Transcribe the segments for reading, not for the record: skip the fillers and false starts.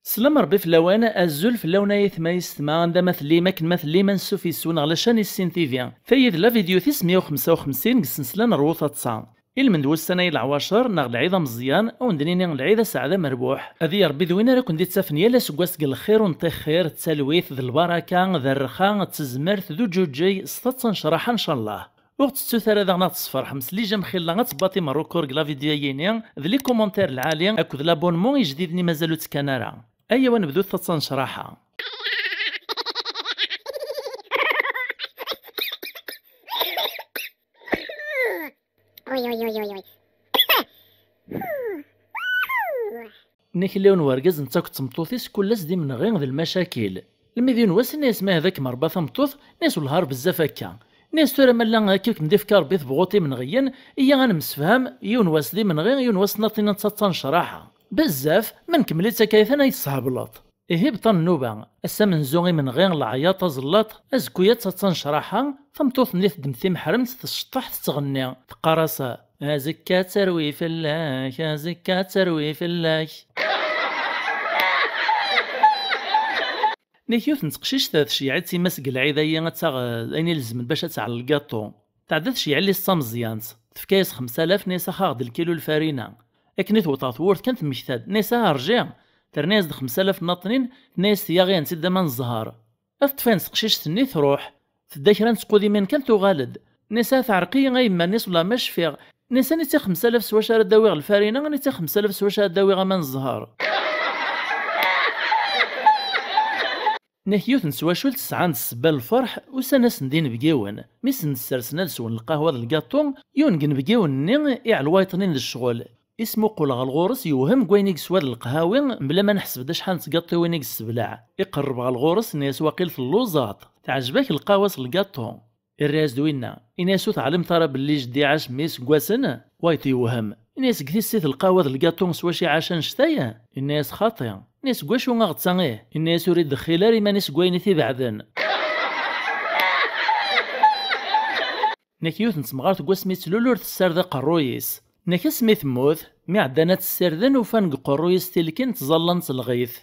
سلام ربي في اللوانا الزول في اللونة يثمايست ما عندها مثلي ما كن مثلي ما نسو في سون على شان السين تيفيان فايد لا فيديو 955 قسنسلا نروث تصان المندوز السنة العواشر ناغ العيدة مزيان او ندنيني العيدة سعادة مربوح هذه ربي ذوينا راكن دي تسافنيا لا سكواس الخير ونطيخ خير تسالويث ذا البركة ذا الرخاء تزمرت ذو جوجي سطات شرحة ان شاء الله وقت السوثر هذا غنات تصفر حمس لي جام خير لا تباطي مروكور لا فيديو يينيا ذا لي كومونتير العالية اكد لابونمون يجديدني مازالو تسكانارا ايوا نبدو تصن شراحة نخليون ورقز نتا كنت مطوثيس كل دي من غير ذي المشاكل المديون واس الناس ما هذاك مرباطة مطوث ناس والهار بزاف هكا ناس ترى مالا كيف ندير فكار بيث بغوتي من غيان ايا غنمسفهم يون واس دي من غير يون واس ناطينا تصن شراحة بزاف من كملت كيف انا يتصهبلط إيه بطن النوبة أسا من زوغي من غير العياط زلط أزكويات تتنشرحها ثمطوث نيث دمثي محرمت تشطح تغني تقارصة أزكا تروي في الله أزكا تروي في الله نيثيوث نتقشيش ثلاث شيعات سيما سقل عيدايا تاغ أيني لزمن باش تعل الكاطو تعدد شيع اللي الصامزيانت تفكايس 5000 نيسا خاغد الكيلو الفارينة أكنيث وطاط وورد كانت مكتاد نيسا رجع ترناز 5000 ناطنين ناس تياغي نتدا من الزهر اطفين سقشيش تني تروح تداكرا تقودي من كان تغالد نسا تعرقية غيما ناس ولا ماش فيغ نسا نتا 5000 سواشا داوي الفارينة نتا 5000 سواشا داوي غمان الزهر نحيوث نسواشول تسعان السبال الفرح وسناس ندين بقيون ميس نسرسنا لسون القهوة القاطون يونقن بقيون نين الوايطنين للشغل اسمو قولغ الغورس يوهم كوينيك سواد القهاوي بلا ما نحسب دا شحال تقطي وينيك السبلع يقرب غا الغورس ناس واقيل في اللوزات تعجبك القهوة القاطون الراس دوينا إناسو تعلم ترى باللي جدي عاش ميس كواسن وايت يوهم الناس كثي سيت القهوة القاطون سواشي عاشان شتايا الناس خاطئة الناس كواشو غاغتصانغيه الناس يريد دخيلاري ما ناس كوينيتي بعدن نكيوث نسمغارت كواسميت لولور تساردا قرويس نكا سميث موث مي عدانات السردن وفان قرويس تلكين تظلن الغيث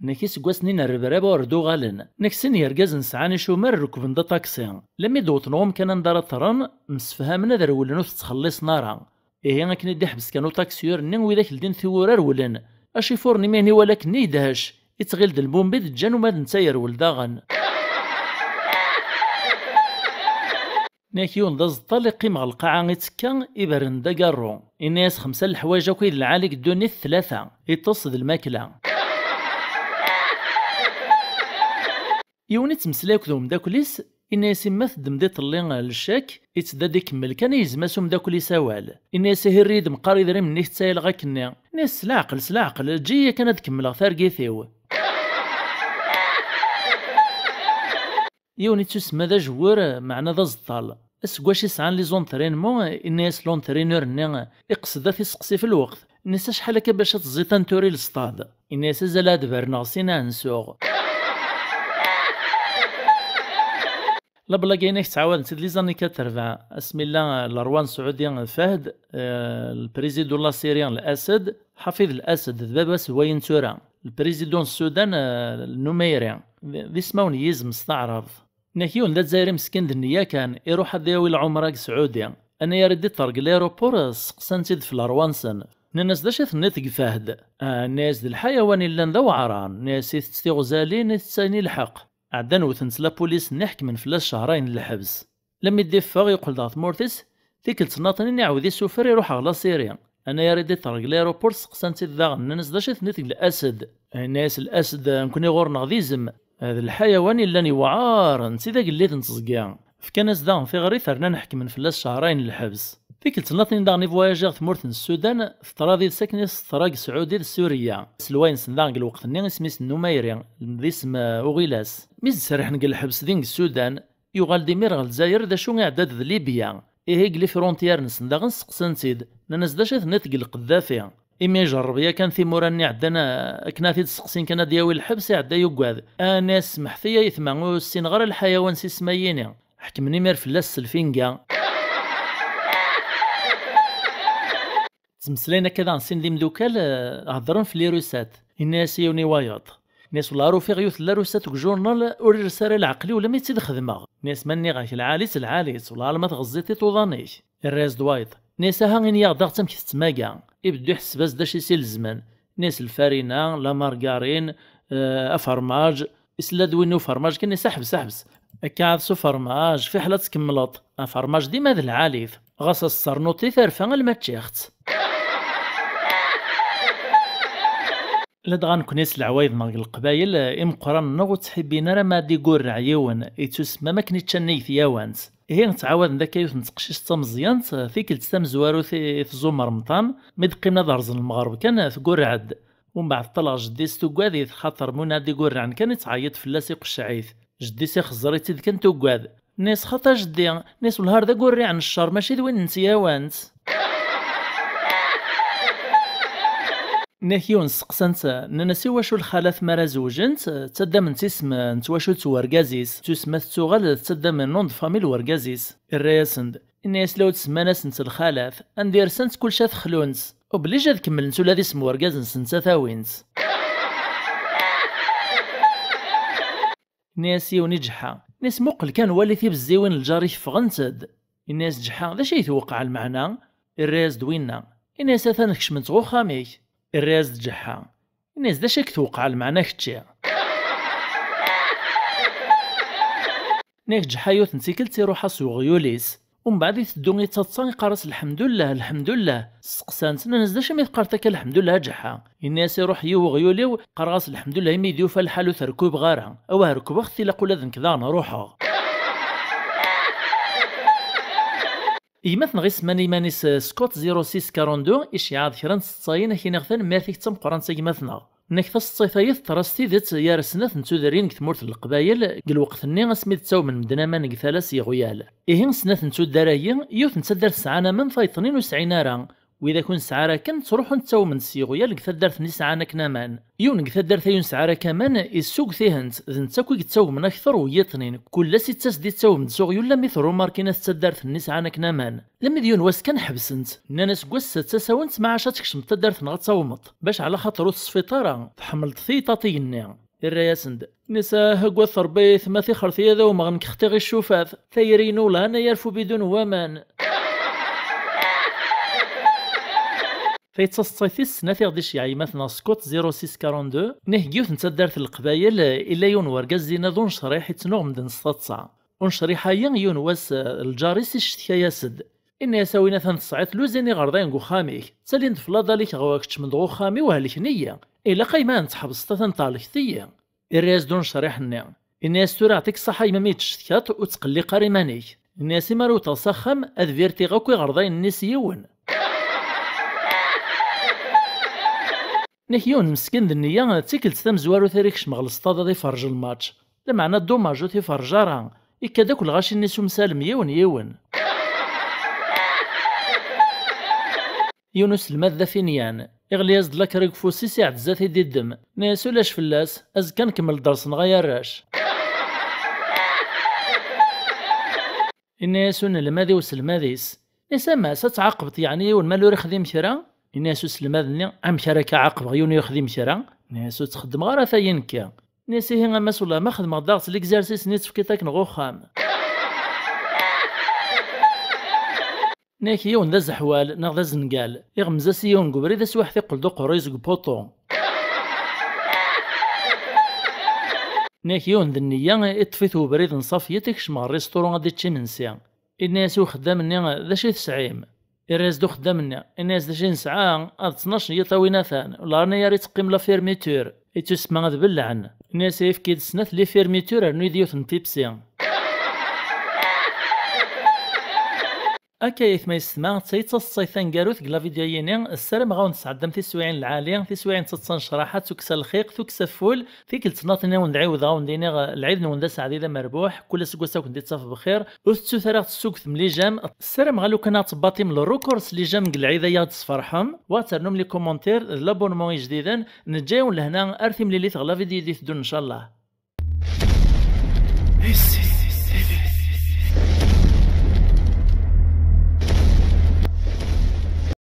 نكي سكواسنين الربرابة وردو غالن نكسن يرقاز نسعاني شومر ركبن دا طاكسي لمي دوطنوهم كان ندار طران مسفهامنا ذا رولنو تتخلص نارا إيه غاكني دي حبس كانو طاكسيور نين ويداك لدين ثورار ولن أشي فورني ميني ولكن يدهش يتغيل دالبومبيد جانو ماد نتاير ولداغن ناكيون دا زطال قيمة القاعة غيتكا إبرن دا قارو الناس 5 الحوايج وكيد العالق دوني 3 يتصد الماكلة يوني تمسلاك ذو مداكليس الناس ما تدم دي طلين للشاك يتدا دي كمل كان يزماسو مداكلي سوال الناس هيريد مقاري ذري مني تسايل غاكني الناس سلاعقل جيا كانت تكمل ثارقيثيو يوني تسمى ذا جوار معنا ذا زطال اسكواش يسعان لي زونترينمون الناس لونترينور ني يقصد في سقسي في الوقت الناس شحال هكا باش تزيطان توري السطاد الناس زال دبرنا سينا نسوغ لا بلا كاينك تعاود نسيت لي زاني كترفع اسم الله الروان السعودي فهد البريزيدون لا سيريان الاسد حفيظ الاسد بابا سوين تورا البريزيدون السودان النميري ذي سماون يزم مستعرض ناكيون ذات زاير مسكين دنيا كان يروح ديوي العمرة سعودية انا يا ردي طرق ليروبور سقسنتيد في الروانسن الناس دا شاف نتق فهد الناس د الحيوان اللي ذا وعران ناس يتستي غزالين يتساني الحق عدان وثنت لا بوليس نحك من فلاس شهرين للحبس لما يدفع يقول ذات مورتس ذيك التناطنين يعاود يسوفر يروح على سيريا انا يا ردي طرق ليروبور سقسنتيد ذا الناس دا شاف نتق الاسد الناس الاسد نكون يغورنا غذيزم هذا الحيوان اللي نوعار نسيدا قليت نتزقيا فكان دا في غري ثرنا نحكي من فلاس شهرين للحبس ذيك التناطنين داغني فواياجيغ ثمورت السودان ثراضي ساكنة ثراق سعودي السورية سلوين سنداغ الوقت ني اسميس النميري ذي اسم اوغيلاس ميز سرح نقل الحبس دين السودان يغال ديمير غال الجزائر دا شو اعداد ذ ليبيا إيه قلي فرونتيار نسنداغ نسقسنتيد ناس دا شاث نتقل القذافي إما يجرب يا كان ثيموراني عندنا كناتي تسقسين كان دياوي الحبس عدا يقعد ناس محثية يثمعوا السين غير الحيوان سي سماييني حكمني مير فلاس الفينكا تمسلينا كذا عن سين دي مدوكال هضرن في ليروسات الناس يوني واياط ناس ولا رفيق يوث لا روسات جورنال وري رسالة العقلي ولا ميتي خدمة ناس مني غاك العاليس ولا ما تغزيتي توضانيش الراس دوايط ناس هاغين يغدغ تمك تتماكا يبدو يحس باش داش يسيل الزمان ناس الفارينة لا مارغارين افرماج اسلاد وينو فرماج كان حبس كاع سو فرماج في حالة تكملط افرماج ديما ذا العاليث غاص الصرنوطي ثارفا الماتشيخت لاد غنكونيس العوايد ماغ القبايل امقران نغو تحبين راه ما دي قور عيون يتسمى ما كنيتش نيث ياوانس هي نتعاود ذاك يوث نتقشيش تمزيان ثيك تام زوارو في زومر مطان مدقينا دارزن المغرب كان ثقور عد ومن بعد طلع جديس توكادي خاطر منادي قرعن كان يتعيط فلاس يقشعيث جديس خزريتي كان توكاد ناس خاطر جدي ناس والهار ذا قوري عن الشر ماشي دوين انت ياوانس ناكيون سقسنت ننسي واشو الخالات مرا زوجنت تدا من تسم نتواشو توركازيس تسمى تسوغال تدا من نوند فاميل وركازيس الرياسند الناس لو تسمى ناس نت الخالات اندير سنت كل شاث خلونس وبلي جا كمل نتو لا اسم وركاز نسنت ثاوينس ناس يوني جحا ناس مقل كان والي ثيب الزيوين الجاري فغنتد الناس جحا ذا شي توقع المعنى الراس دوينا الناس ثانك كشمنت غو خاميك الراس جحا الناس دا شك توقع المعنى كتشي ناك جحا يوث نسيكل تيروحا سوغيوليس ومن بعد يتدوني تتصان قارس الحمد لله سقسانت الناس دا شمي قارتك الحمد لله جحا الناس يروح يوغيوليو قرغاس الحمد لله يمي ديو فالحالو تركوب غارها او هركوب اختي لقول اذن كذا نروحها إيماثن غيس ماني مانيس سكوت 0642 إشعاد كران ستاين كي نغثن ماثيك تم قران سيماثنا نكث الصيفايث تراستي ذات يا رسنات نتودرين كتمورت القبايل قل وقتني اسمي تساو من مدنا ما نكثالاس يغيال إيهن سنات نتودرايين يوث نتسدر سعانا من فايطنين وسعينارا وإذا كون سعارة كان تروحو نتساو من السيغويال كثدرت نسعانا كنامان يون كثدرت يون سعارة كمان السوق ثيهنت ذن تساكو كتساو من أكثر ويطنين كل ستاس دي تساو من سوغيول لم يثرو ماركينة تسدرت نسعانا كنامان لم ديون واس كان حبسنت نانس قوس تساونت مع عشاتك شمتدرت نغتصاومط باش على خاطر السفيطارة تحملت ثيطاطي النعم الرياسند نسا هقوى الثربيث ما في خرثي هذا وما غنكختغي الشوفاث ثيرينو لانا يرفو بدون وامان فيتصيثيس ناثيغ ديش يعني مثلا سكوت 0642 نهجيوث نتدارت القبايل إلا يون ورقاز دينا ذو نشريح يتنوغ مدن ستطسع ونشريحا يون واس الجاريس يشتكا ياسد إن يساوينا ثنتصعيت لوزيني غرضين غو خاميك تالين تفلاضا ليك غواكتش من غو خامي وهالك نية إلا قيمان تحبس تثنطالك ثية الرياز دون شريح النعم الناس تورا عطيك صحا يمامي تشتكات وتقلي قريمانيك الناس مارو تصخم أذفيرتي غاكوي غرضين الناس يون نحيون مسكين ذنيا تيكلت ثم زوارو ثاريكش مغل السطاد دي فرج الماتش لمعنى الدوماجو تي فرجارا إكا داك الغاشي نيسو مسالم يون يونس المادة فينيان إغلي يزد لك ريق فوسي ساعد زاتي دي الدم ناسو لاش فلاس أز كان كمل درس نغيراش الناسو الماذي وسلماذيس نسا ستعاقبت يعني والمالو رخذي مشرا الناس سلمادني عم شركة عقب غيوني يخدم شرا ناسو تخدم غير ثاينكا ناسي هنا مسؤولة ما خدم ضغط ليكزارسيس نيت في كيتاك نغو خام ناكي يون ذا زحوال ناغ ذا زنقال يغمزا سيون قبري ذا سواح ثقل دو قريز بوطو ناكي يون ذا النية اطفيتو بريد نصافية تكش مع الريستورون غادي تشي منسيا الناس خدامني ذا شي تسعيم الراس دو خدامنا الناس داجين ساعة 12 يطاويناثان ولا رانا ياري تقيم لا فيرميتور يتسمى غاد باللعن الناس يفكيد سنات لي فيرميتور رنو يديوث نتيبسي أكايث ما يسمع تسيت الصيثان قاروث قلا فيديو ينين السلام غاون تسعدم تسويعين العالية تسويعين تتصن شراحات توكس الخيق توكس فول تيكل تناطنا وندعيو غاون دينا العيد نوندا سعديده مربوح كل سوق ساوك ندي تصاف بخير وثتو ثراغ تسوق ثم جام السلام غالو كنا تباطي من الروكورس لي جام العيد يا تصفرحهم واترنم لي كومونتير لابونمون جديدا نجاو لهنا ارثم لي تغلا فيديو دي تدون ان شاء الله.